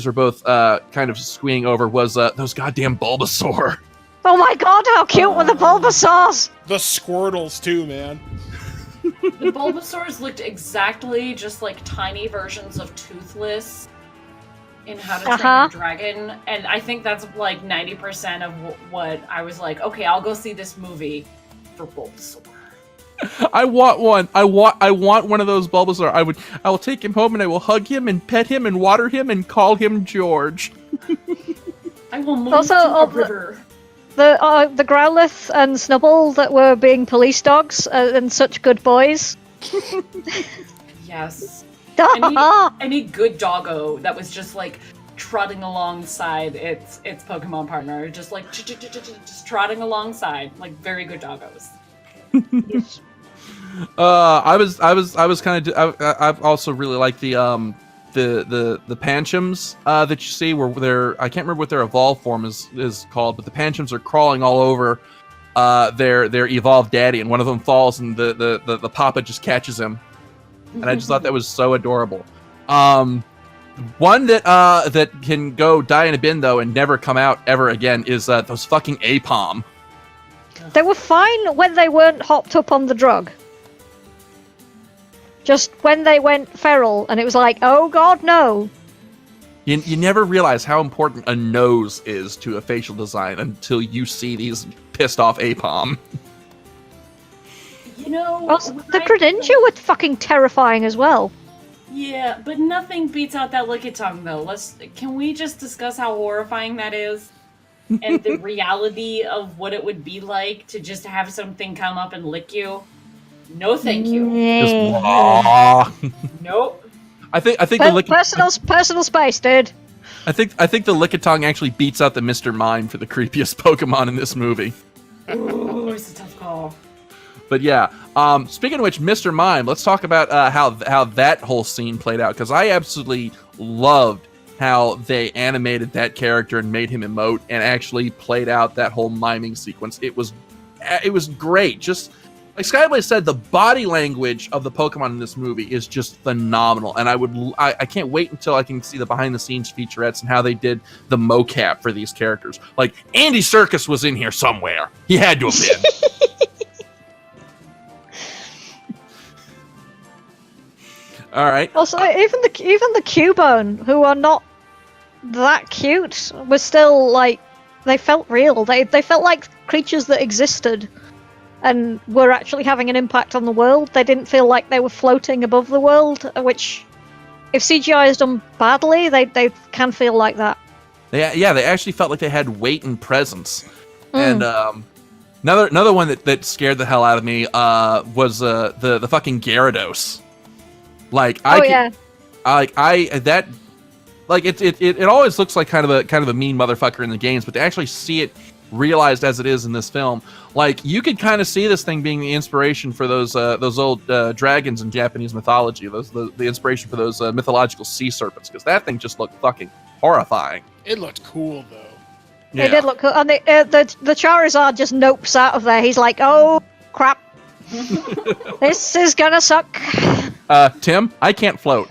A: are both kind of squeeing over was those goddamn Bulbasaur.
C: Oh my God, how cute were the Bulbasaurs!
D: The Squirtles too, man.
B: The Bulbasaurs looked exactly just like tiny versions of Toothless in How to Train Your Dragon, and I think that's like 90% of what I was like, okay, I'll go see this movie for Bulbasaur.
A: I want one. I want one of those Bulbasaur. I will take him home and I will hug him and pet him and water him and call him George.
B: I will move to a river.
C: The Growlithe and Snubbull that were being police dogs and such good boys.
B: Yes. Any good doggo that was just like trotting alongside its Pokemon partner, just like just trotting alongside, like very good doggos.
A: I was kind of. I've also really liked the Panchams that you see where they're. I can't remember what their evolved form is called, but the Panchams are crawling all over their evolved daddy, and one of them falls, and the papa just catches him, and I just thought that was so adorable. One that can go die in a bin though and never come out ever again is those fucking Apom.
C: They were fine when they weren't hopped up on the drug. Just when they went feral, and it was like, oh god, no.
A: You never realize how important a nose is to a facial design until you see these pissed off Apom.
B: You know...
C: Also, the Greninja were fucking terrifying as well.
B: Yeah, but nothing beats out that Lickitung, though. Can we just discuss how horrifying that is? And the reality of what it would be like to just have something come up and lick you? No, thank you. Nope.
A: I think the
C: personal space, dude.
A: I think the Lickitung actually beats out the Mr. Mime for the creepiest Pokemon in this movie.
B: Ooh, it's a tough call.
A: But yeah, speaking of which, Mr. Mime, let's talk about how that whole scene played out, because I absolutely loved how they animated that character and made him emote and actually played out that whole miming sequence. It was great. Just like Skyblaze said, the body language of the Pokemon in this movie is just phenomenal, and I can't wait until I can see the behind the scenes featurettes and how they did the mocap for these characters. Like Andy Serkis was in here somewhere. He had to have been. All right.
C: Also, even the Cubone, who are not that cute, were still like they felt real. They felt like creatures that existed and were actually having an impact on the world. They didn't feel like they were floating above the world, which, if CGI is done badly, they can feel like that.
A: They actually felt like they had weight and presence. And another one that scared the hell out of me was the fucking Gyarados. Like it always looks like kind of a mean motherfucker in the games, but to actually see it realized as it is in this film, like you could kind of see this thing being the inspiration for those old dragons in Japanese mythology, the inspiration for those mythological sea serpents, because that thing just looked fucking horrifying.
D: It looked cool though.
C: Yeah. It did look cool, and the Charizard just nopes out of there. He's like, oh crap, this is gonna suck.
A: Tim, I can't float.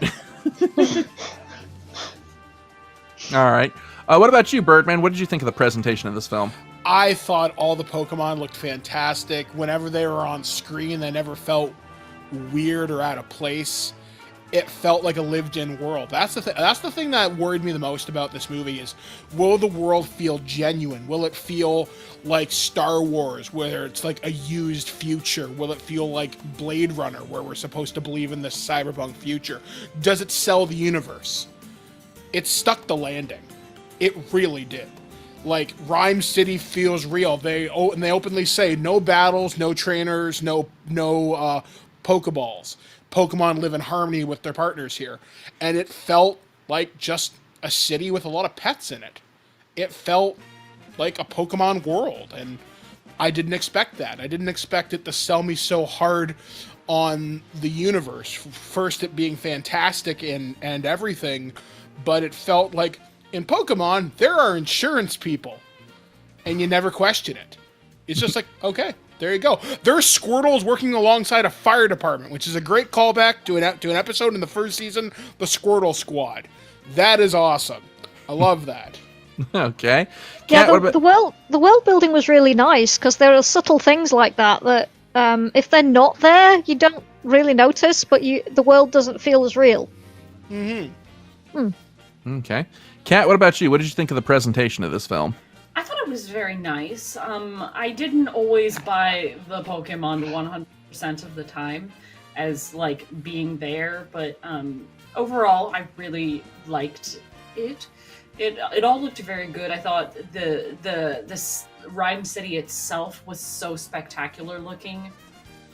A: All right. What about you, Birdman? What did you think of the presentation of this film?
D: I thought all the Pokemon looked fantastic. Whenever they were on screen, they never felt weird or out of place. It felt like a lived-in world. That's the thing that worried me the most about this movie is, will the world feel genuine? Will it feel like Star Wars, where it's like a used future? Will it feel like Blade Runner, where we're supposed to believe in this cyberpunk future? Does it sell the universe? It stuck the landing. It really did. Like, Rhyme City feels real. They openly say no battles, no trainers, no Pokeballs. Pokemon live in harmony with their partners here. And it felt like just a city with a lot of pets in it. It felt like a Pokemon world, and I didn't expect that. I didn't expect it to sell me so hard on the universe. First, it being fantastic and everything, but it felt like in Pokemon, there are insurance people, and you never question it. It's just like, okay, there you go. There's Squirtles working alongside a fire department, which is a great callback to an episode in the first season, the Squirtle Squad. That is awesome. I love that.
A: Okay.
C: Kat, yeah, the world building was really nice, because there are subtle things like that if they're not there, you don't really notice, but the world doesn't feel as real.
D: Mm-hmm.
A: Okay. Kat, what about you? What did you think of the presentation of this film?
B: I thought it was very nice. I didn't always buy the Pokemon 100% of the time as like being there, but overall, I really liked it. It all looked very good. I thought the Rhyme City itself was so spectacular looking.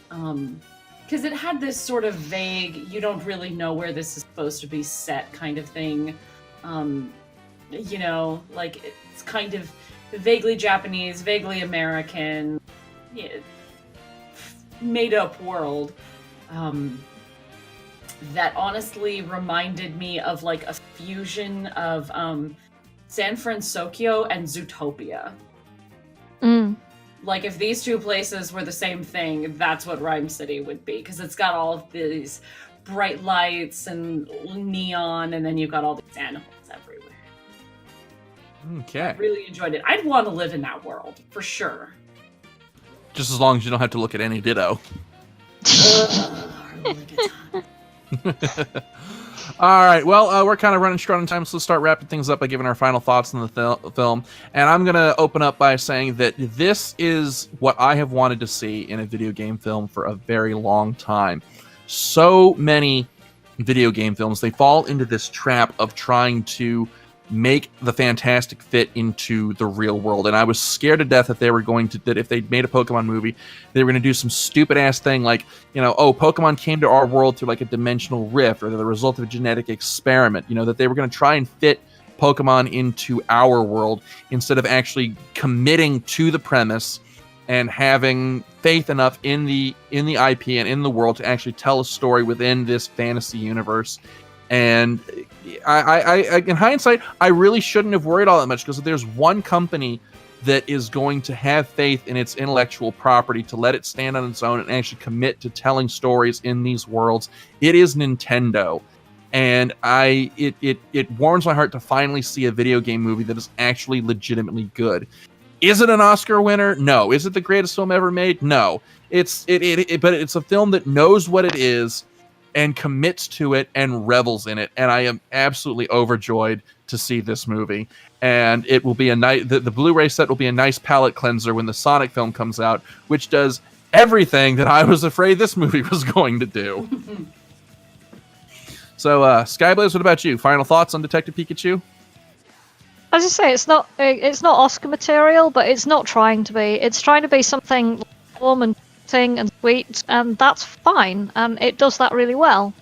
B: Because it had this sort of vague, you don't really know where this is supposed to be set kind of thing. You know, like it's kind of vaguely Japanese, vaguely American, made up world. That honestly reminded me of like a fusion of San Francisco and Zootopia. Like if these two places were the same thing, that's what Rhyme City would be, because it's got all of these bright lights and neon, and then you've got all these animals everywhere.
A: Okay.
B: I really enjoyed it. I'd want to live in that world for sure.
A: Just as long as you don't have to look at any Ditto.
B: Really good time.
A: All right, well, we're kind of running short on time, so let's start wrapping things up by giving our final thoughts on the film. And I'm going to open up by saying that this is what I have wanted to see in a video game film for a very long time. So many video game films, they fall into this trap of trying to make the fantastic fit into the real world. And I was scared to death that that if they made a Pokemon movie, they were going to do some stupid ass thing like, Pokemon came to our world through like a dimensional rift or the result of a genetic experiment, that they were going to try and fit Pokemon into our world instead of actually committing to the premise and having faith enough in the IP and in the world to actually tell a story within this fantasy universe. And I in hindsight, I really shouldn't have worried all that much, because if there's one company that is going to have faith in its intellectual property to let it stand on its own and actually commit to telling stories in these worlds, it is Nintendo. And it warms my heart to finally see a video game movie that is actually legitimately good. Is it an Oscar winner? No. Is it the greatest film ever made? No. But it's a film that knows what it is and commits to it and revels in it. And I am absolutely overjoyed to see this movie. And it will be the Blu-ray set will be a nice palate cleanser when the Sonic film comes out, which does everything that I was afraid this movie was going to do. So, Skyblaze, what about you? Final thoughts on Detective Pikachu?
C: As I say, it's not Oscar material, but it's not trying to be. It's trying to be something warm and and sweet, and that's fine, and it does that really well.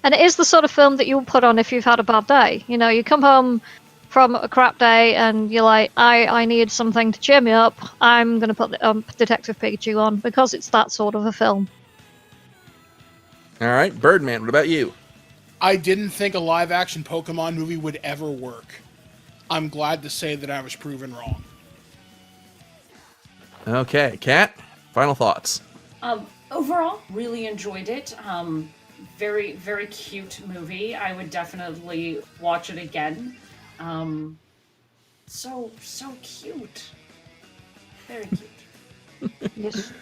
C: And it is the sort of film that you'll put on if you've had a bad day. You come home from a crap day and you're like, I need something to cheer me up. I'm going to put Detective Pikachu on, because it's that sort of a film.
A: All right, Birdman, what about you?
D: I didn't think a live-action Pokemon movie would ever work. I'm glad to say that I was proven wrong.
A: Okay, Kat, final thoughts.
B: Overall, really enjoyed it. Very, very cute movie. I would definitely watch it again. So cute. Very cute.
C: Yes.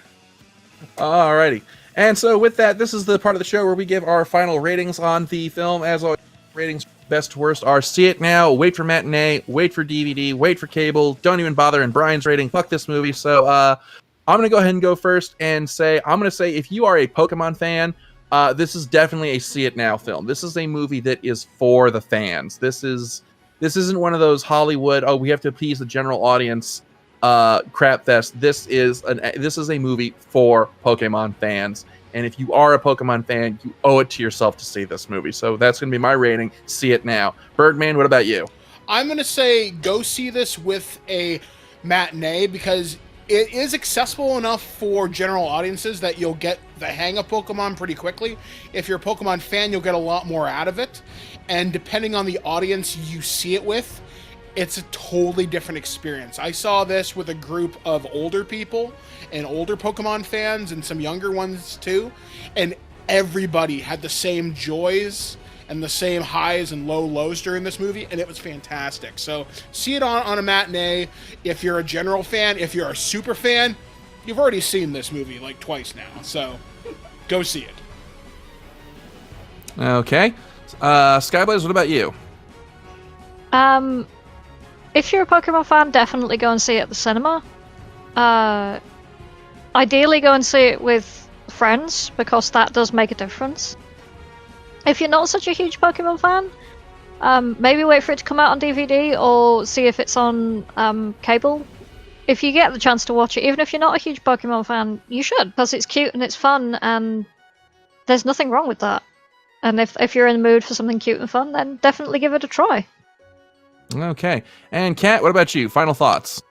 A: Alrighty. And so with that, this is the part of the show where we give our final ratings on the film. As always, ratings best to worst are see it now, wait for matinee, wait for DVD, wait for cable, don't even bother, and Brian's rating, fuck this movie. So I'm going to go ahead and go first and say, if you are a Pokemon fan, this is definitely a see it now film. This is a movie that is for the fans. This isn't one of those Hollywood, we have to appease the general audience crap fest. This is a movie for Pokemon fans. And if you are a Pokemon fan, you owe it to yourself to see this movie. So that's going to be my rating. See it now. Birdman, what about you?
D: I'm going to say go see this with a matinee, because it is accessible enough for general audiences that you'll get the hang of Pokemon pretty quickly. If you're a Pokemon fan, you'll get a lot more out of it. And depending on the audience you see it with, it's a totally different experience. I saw this with a group of older people and older Pokemon fans and some younger ones too. And everybody had the same joys and the same highs and lows during this movie, and it was fantastic. So see it on a matinee. If you're a general fan, if you're a super fan, you've already seen this movie like twice now. So go see it.
A: Okay. Skyblaze, what about you?
C: If you're a Pokemon fan, definitely go and see it at the cinema. Ideally, go and see it with friends, because that does make a difference. If you're not such a huge Pokemon fan, maybe wait for it to come out on DVD or see if it's on cable. If you get the chance to watch it, even if you're not a huge Pokemon fan, you should, because it's cute and it's fun, and there's nothing wrong with that. And if you're in the mood for something cute and fun, then definitely give it a try.
A: Okay. And Kat, what about you? Final thoughts?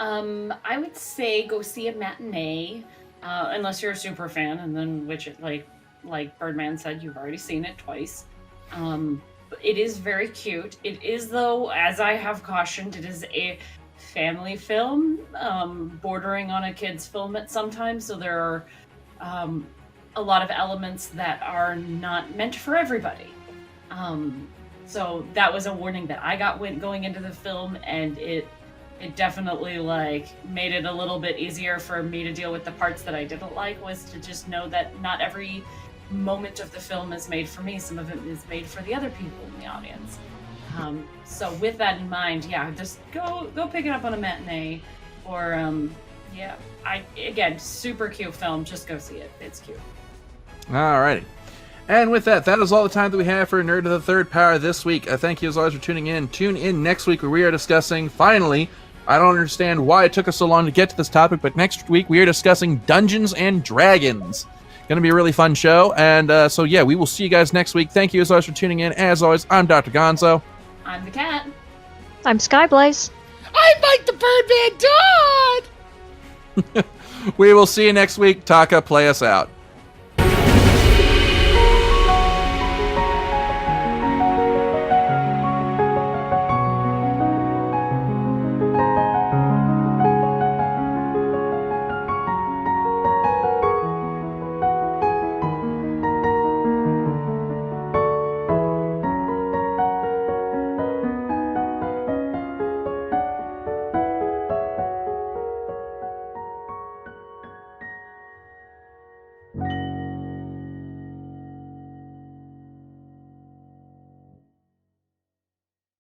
B: I would say go see a matinee, unless you're a super fan, and then like Birdman said, you've already seen it twice. It is very cute. It is, though, as I have cautioned, it is a family film, bordering on a kid's film at sometimes. So there are a lot of elements that are not meant for everybody. So that was a warning that I got going into the film, and it definitely made it a little bit easier for me to deal with the parts that I didn't like, was to just know that not every moment of the film is made for me. Some of it is made for the other people in the audience. So with that in mind, yeah, just go pick it up on a matinee, or again, super cute film. Just go see it. It's cute.
A: Alrighty. And with that is all the time that we have for Nerd of the Third Power this week. Thank you as always for tuning in. Tune in next week where we are discussing, finally, I don't understand why it took us so long to get to this topic, but next week we are discussing Dungeons and Dragons. Going to be a really fun show. And so yeah, we will see you guys next week. Thank you as always for tuning in. As always, I'm Dr. Gonzo.
B: I'm the Cat.
C: I'm Skyblaze.
D: I'm Mike the Birdman Dodd!
A: We will see you next week. Taka, play us out.